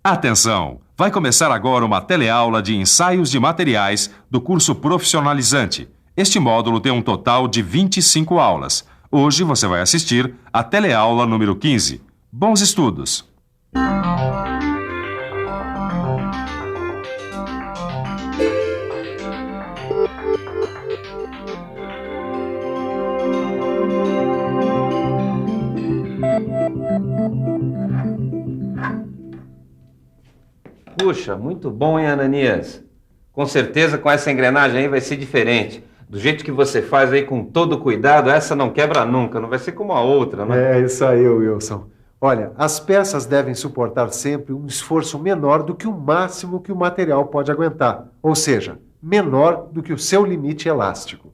Atenção! Vai começar agora uma teleaula de ensaios de materiais do curso profissionalizante. Este módulo tem um total de 25 aulas. Hoje você vai assistir a teleaula número 15. Bons estudos! Puxa, muito bom, hein, Ananias? Com certeza com essa engrenagem aí vai ser diferente. Do jeito que você faz aí com todo cuidado, essa não quebra nunca, não vai ser como a outra, né? É isso aí, Wilson. Olha, as peças devem suportar sempre um esforço menor do que o máximo que o material pode aguentar. Ou seja, menor do que o seu limite elástico.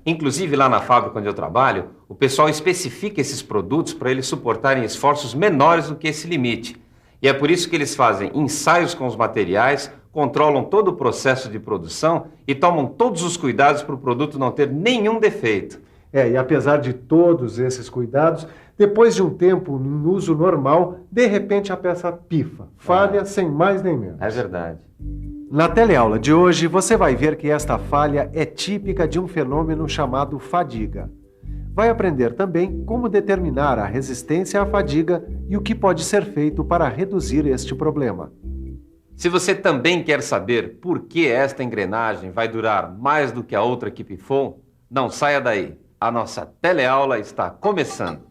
Inclusive lá na fábrica onde eu trabalho, o pessoal especifica esses produtos para eles suportarem esforços menores do que esse limite. E é por isso que eles fazem ensaios com os materiais, controlam todo o processo de produção e tomam todos os cuidados para o produto não ter nenhum defeito. E apesar de todos esses cuidados, depois de um tempo em uso normal, de repente a peça pifa, falha sem mais nem menos. É verdade. Na teleaula de hoje, você vai ver que esta falha é típica de um fenômeno chamado fadiga. Vai aprender também como determinar a resistência à fadiga e o que pode ser feito para reduzir este problema. Se você também quer saber por que esta engrenagem vai durar mais do que a outra que pifou, não saia daí. A nossa teleaula está começando.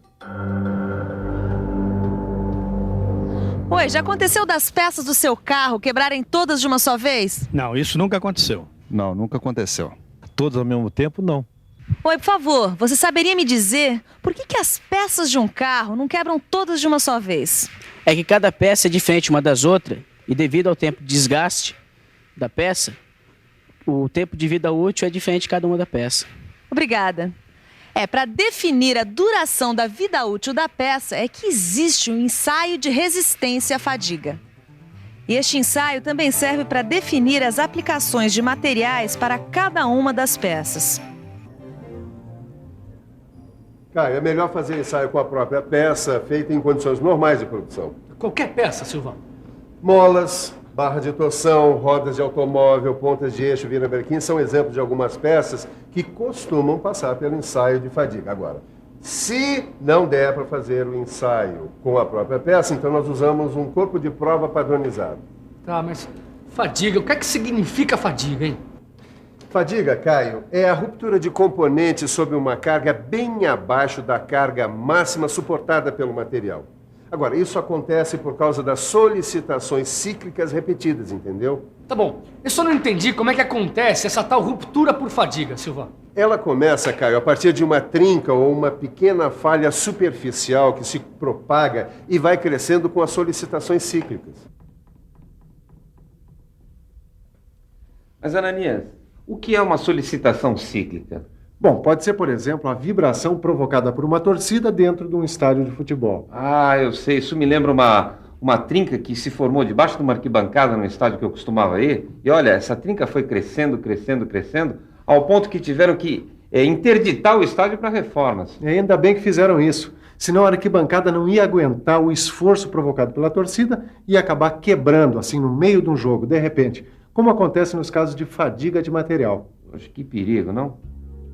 Oi, já aconteceu das peças do seu carro quebrarem todas de uma só vez? Não, isso nunca aconteceu. Não, nunca aconteceu. Todos ao mesmo tempo, não. Oi, por favor, você saberia me dizer por que as peças de um carro não quebram todas de uma só vez? É que cada peça é diferente uma das outras e devido ao tempo de desgaste da peça, o tempo de vida útil é diferente de cada uma da peça. Obrigada. Para definir a duração da vida útil da peça é que existe um ensaio de resistência à fadiga. E este ensaio também serve para definir as aplicações de materiais para cada uma das peças. Caio, é melhor fazer ensaio com a própria peça, feita em condições normais de produção. Qualquer peça, Silvão. Molas, barra de torção, rodas de automóvel, pontas de eixo, virabrequim são exemplos de algumas peças que costumam passar pelo ensaio de fadiga. Agora, se não der para fazer o ensaio com a própria peça, então nós usamos um corpo de prova padronizado. Tá, mas fadiga, o que é que significa fadiga, hein? Fadiga, Caio, é a ruptura de componentes sob uma carga bem abaixo da carga máxima suportada pelo material. Agora, isso acontece por causa das solicitações cíclicas repetidas, entendeu? Tá bom, eu só não entendi como é que acontece essa tal ruptura por fadiga, Silvão. Ela começa, Caio, a partir de uma trinca ou uma pequena falha superficial que se propaga e vai crescendo com as solicitações cíclicas. Mas, Ananias, o que é uma solicitação cíclica? Bom, pode ser, por exemplo, a vibração provocada por uma torcida dentro de um estádio de futebol. Eu sei. Isso me lembra uma trinca que se formou debaixo de uma arquibancada no estádio que eu costumava ir. E olha, essa trinca foi crescendo, ao ponto que tiveram que interditar o estádio para reformas. E ainda bem que fizeram isso. Senão a arquibancada não ia aguentar o esforço provocado pela torcida e ia acabar quebrando, assim, no meio de um jogo, de repente. Como acontece nos casos de fadiga de material. Poxa, que perigo, não?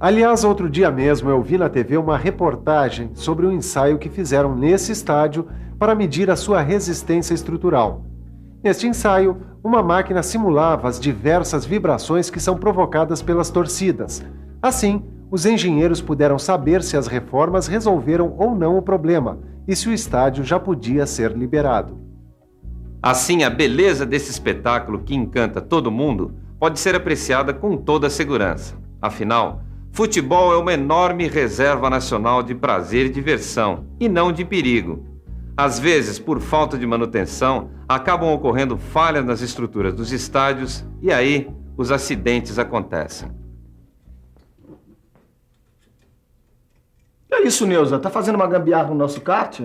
Aliás, outro dia mesmo eu vi na TV uma reportagem sobre um ensaio que fizeram nesse estádio para medir a sua resistência estrutural. Neste ensaio, uma máquina simulava as diversas vibrações que são provocadas pelas torcidas. Assim, os engenheiros puderam saber se as reformas resolveram ou não o problema e se o estádio já podia ser liberado. Assim, a beleza desse espetáculo que encanta todo mundo pode ser apreciada com toda a segurança. Afinal, futebol é uma enorme reserva nacional de prazer e diversão, e não de perigo. Às vezes, por falta de manutenção, acabam ocorrendo falhas nas estruturas dos estádios e aí os acidentes acontecem. Que é isso, Neuza? Tá fazendo uma gambiarra no nosso kart?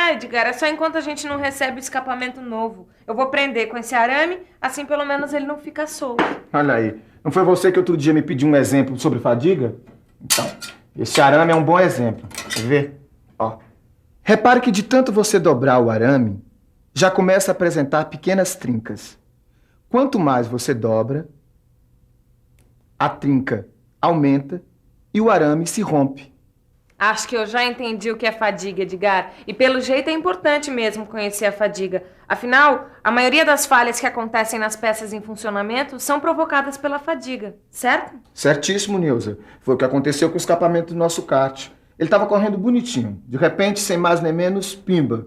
Edgar, é só enquanto a gente não recebe o escapamento novo. Eu vou prender com esse arame, assim pelo menos ele não fica solto. Olha aí, não foi você que outro dia me pediu um exemplo sobre fadiga? Então, esse arame é um bom exemplo. Quer ver? Ó. Repare que de tanto você dobrar o arame, já começa a apresentar pequenas trincas. Quanto mais você dobra, a trinca aumenta e o arame se rompe. Acho que eu já entendi o que é fadiga, Edgar. E pelo jeito é importante mesmo conhecer a fadiga. Afinal, a maioria das falhas que acontecem nas peças em funcionamento são provocadas pela fadiga, certo? Certíssimo, Nilza. Foi o que aconteceu com o escapamento do nosso kart. Ele estava correndo bonitinho. De repente, sem mais nem menos, pimba.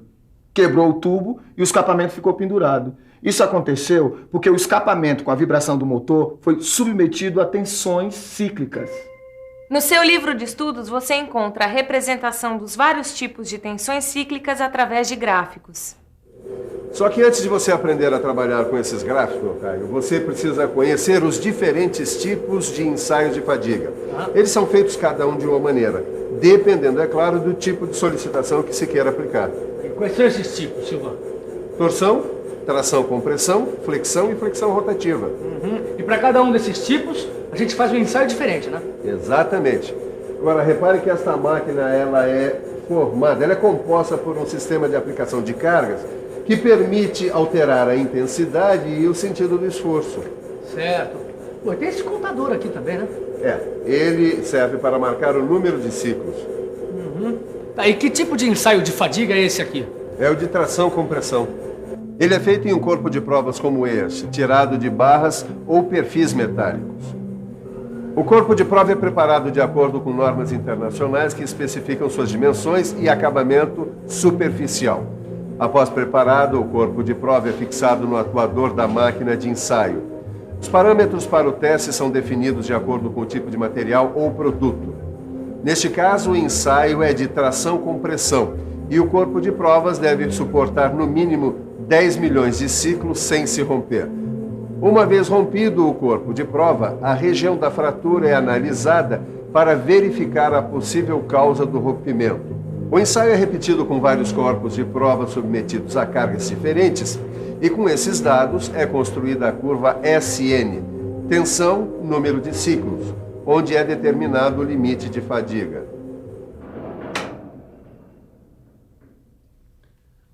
Quebrou o tubo e o escapamento ficou pendurado. Isso aconteceu porque o escapamento com a vibração do motor foi submetido a tensões cíclicas. No seu livro de estudos, você encontra a representação dos vários tipos de tensões cíclicas através de gráficos. Só que antes de você aprender a trabalhar com esses gráficos, meu Caio, você precisa conhecer os diferentes tipos de ensaios de fadiga. Eles são feitos cada um de uma maneira, dependendo, é claro, do tipo de solicitação que se queira aplicar. E quais são esses tipos, Silvão? Torção, tração com pressão, flexão e flexão rotativa. E para cada um desses tipos, a gente faz um ensaio diferente, né? Exatamente. Agora, repare que esta máquina ela é formada, ela é composta por um sistema de aplicação de cargas que permite alterar a intensidade e o sentido do esforço. Certo. Pô, tem esse contador aqui também, né? Ele serve para marcar o número de ciclos. Tá, e que tipo de ensaio de fadiga é esse aqui? É o de tração com pressão. Ele é feito em um corpo de provas como este, tirado de barras ou perfis metálicos. O corpo de prova é preparado de acordo com normas internacionais que especificam suas dimensões e acabamento superficial. Após preparado, o corpo de prova é fixado no atuador da máquina de ensaio. Os parâmetros para o teste são definidos de acordo com o tipo de material ou produto. Neste caso, o ensaio é de tração com pressão e o corpo de provas deve suportar no mínimo 10 milhões de ciclos sem se romper. Uma vez rompido o corpo de prova, a região da fratura é analisada para verificar a possível causa do rompimento. O ensaio é repetido com vários corpos de prova submetidos a cargas diferentes e com esses dados é construída a curva SN, tensão, número de ciclos, onde é determinado o limite de fadiga.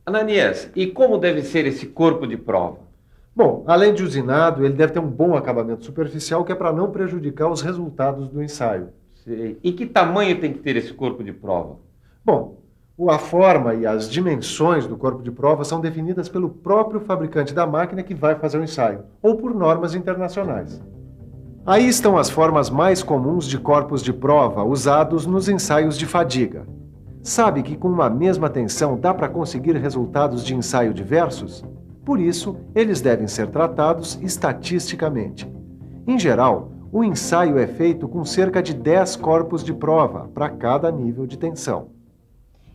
Ananias, e como deve ser esse corpo de prova? Bom, além de usinado, ele deve ter um bom acabamento superficial que é para não prejudicar os resultados do ensaio. Sei. E que tamanho tem que ter esse corpo de prova? Bom, a forma e as dimensões do corpo de prova são definidas pelo próprio fabricante da máquina que vai fazer o ensaio, ou por normas internacionais. Aí estão as formas mais comuns de corpos de prova usados nos ensaios de fadiga. Sabe que com uma mesma tensão dá para conseguir resultados de ensaio diversos? Por isso, eles devem ser tratados estatisticamente. Em geral, o ensaio é feito com cerca de 10 corpos de prova para cada nível de tensão.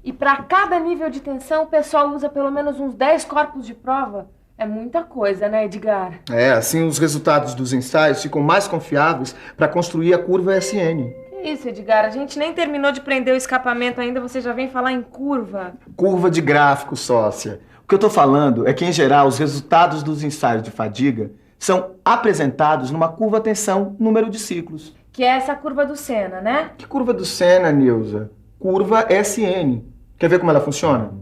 E para cada nível de tensão, o pessoal usa pelo menos uns 10 corpos de prova? É muita coisa, né, Edgar? Assim os resultados dos ensaios ficam mais confiáveis para construir a curva SN. Que isso, Edgar? A gente nem terminou de prender o escapamento ainda, você já vem falar em curva. Curva de gráfico, sócia. O que eu estou falando é que, em geral, os resultados dos ensaios de fadiga são apresentados numa curva tensão número de ciclos. Que é essa curva do Senna, né? Que curva do Senna, Nilza? Curva SN. Quer ver como ela funciona?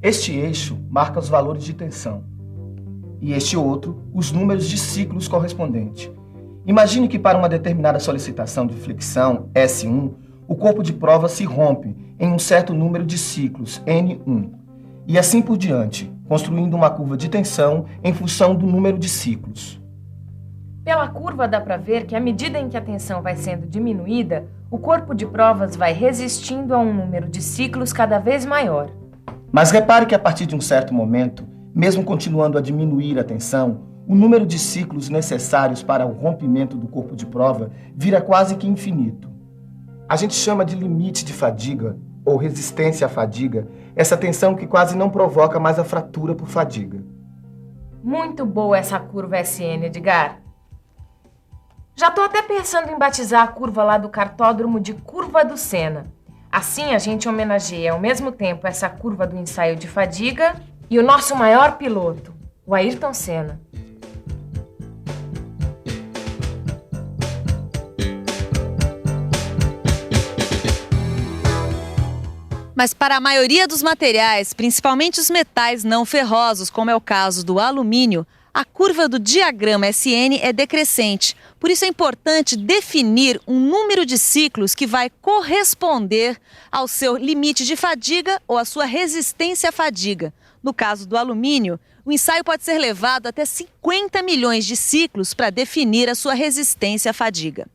Este eixo marca os valores de tensão e este outro, os números de ciclos correspondentes. Imagine que para uma determinada solicitação de flexão, S1, o corpo de prova se rompe em um certo número de ciclos, N1, e assim por diante, construindo uma curva de tensão em função do número de ciclos. Pela curva dá para ver que à medida em que a tensão vai sendo diminuída, o corpo de provas vai resistindo a um número de ciclos cada vez maior. Mas repare que a partir de um certo momento, mesmo continuando a diminuir a tensão, o número de ciclos necessários para o rompimento do corpo de prova vira quase que infinito. A gente chama de limite de fadiga, ou resistência à fadiga, essa tensão que quase não provoca mais a fratura por fadiga. Muito boa essa curva SN, Edgar. Já tô até pensando em batizar a curva lá do cartódromo de curva do Senna. Assim a gente homenageia ao mesmo tempo essa curva do ensaio de fadiga e o nosso maior piloto, o Ayrton Senna. Mas para a maioria dos materiais, principalmente os metais não ferrosos, como é o caso do alumínio, a curva do diagrama SN é decrescente. Por isso é importante definir um número de ciclos que vai corresponder ao seu limite de fadiga ou à sua resistência à fadiga. No caso do alumínio, o ensaio pode ser levado até 50 milhões de ciclos para definir a sua resistência à fadiga.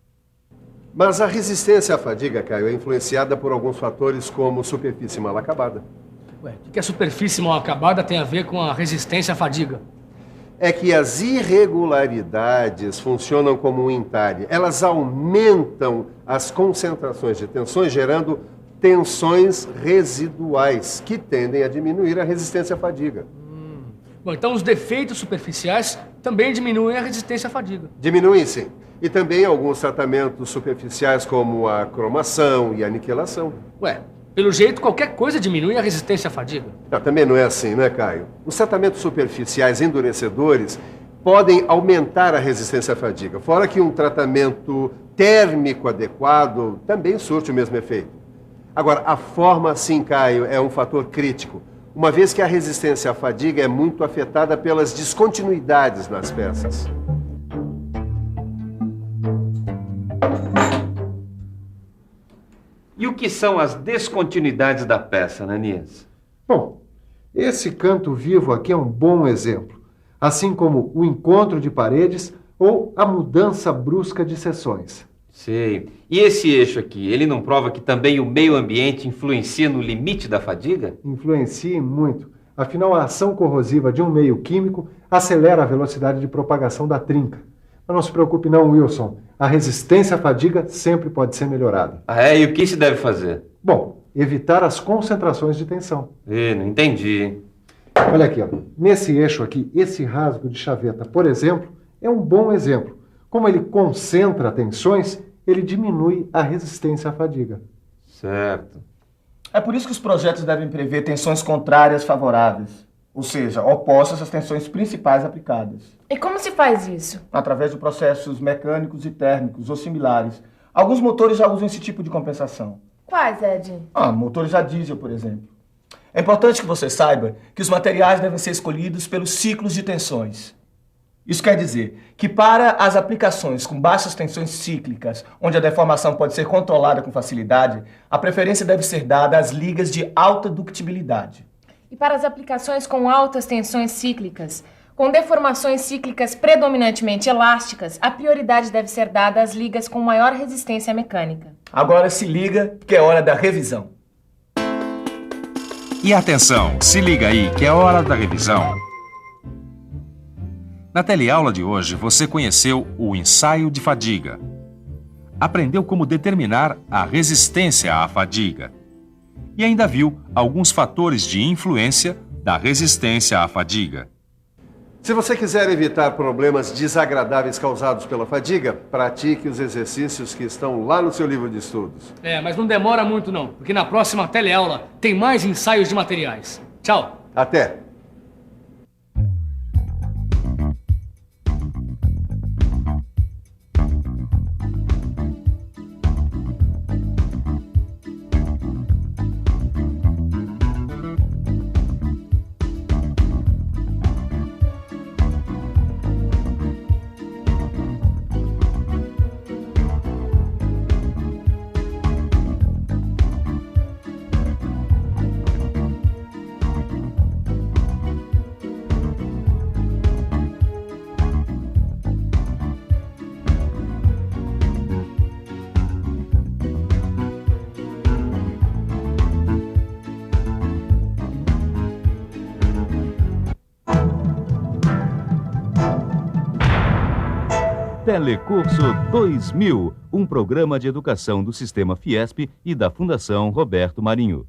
Mas a resistência à fadiga, Caio, é influenciada por alguns fatores como superfície mal acabada. Ué, o que a superfície mal acabada tem a ver com a resistência à fadiga? É que as irregularidades funcionam como um entalhe. Elas aumentam as concentrações de tensões, gerando tensões residuais, que tendem a diminuir a resistência à fadiga. Bom, então os defeitos superficiais também diminuem a resistência à fadiga. Diminuem, sim. E também alguns tratamentos superficiais, como a cromação e a aniquilação. Ué, pelo jeito, qualquer coisa diminui a resistência à fadiga. Não, também não é assim, né, Caio? Os tratamentos superficiais endurecedores podem aumentar a resistência à fadiga, fora que um tratamento térmico adequado também surte o mesmo efeito. Agora, a forma, sim, Caio, é um fator crítico, uma vez que a resistência à fadiga é muito afetada pelas descontinuidades nas peças. E o que são as descontinuidades da peça, Ananias? Bom, esse canto vivo aqui é um bom exemplo, assim como o encontro de paredes ou a mudança brusca de seções. Sei. E esse eixo aqui, ele não prova que também o meio ambiente influencia no limite da fadiga? Influencia muito. Afinal, a ação corrosiva de um meio químico acelera a velocidade de propagação da trinca. Mas não se preocupe não, Wilson. A resistência à fadiga sempre pode ser melhorada. Ah, é? E o que se deve fazer? Bom, evitar as concentrações de tensão. Não entendi. Olha aqui, ó. Nesse eixo aqui, esse rasgo de chaveta, por exemplo, é um bom exemplo. Como ele concentra tensões, ele diminui a resistência à fadiga. Certo. É por isso que os projetos devem prever tensões contrárias favoráveis, ou seja, opostas às tensões principais aplicadas. E como se faz isso? Através de processos mecânicos e térmicos ou similares. Alguns motores já usam esse tipo de compensação. Quais, Ed? Motores a diesel, por exemplo. É importante que você saiba que os materiais devem ser escolhidos pelos ciclos de tensões. Isso quer dizer que para as aplicações com baixas tensões cíclicas, onde a deformação pode ser controlada com facilidade, a preferência deve ser dada às ligas de alta ductibilidade. E para as aplicações com altas tensões cíclicas, com deformações cíclicas predominantemente elásticas, a prioridade deve ser dada às ligas com maior resistência mecânica. Agora se liga que é hora da revisão. E atenção, se liga aí que é hora da revisão. Na teleaula de hoje, você conheceu o ensaio de fadiga. Aprendeu como determinar a resistência à fadiga. E ainda viu alguns fatores de influência da resistência à fadiga. Se você quiser evitar problemas desagradáveis causados pela fadiga, pratique os exercícios que estão lá no seu livro de estudos. Mas não demora muito não, porque na próxima teleaula tem mais ensaios de materiais. Tchau! Até! Telecurso 2000, um programa de educação do Sistema Fiesp e da Fundação Roberto Marinho.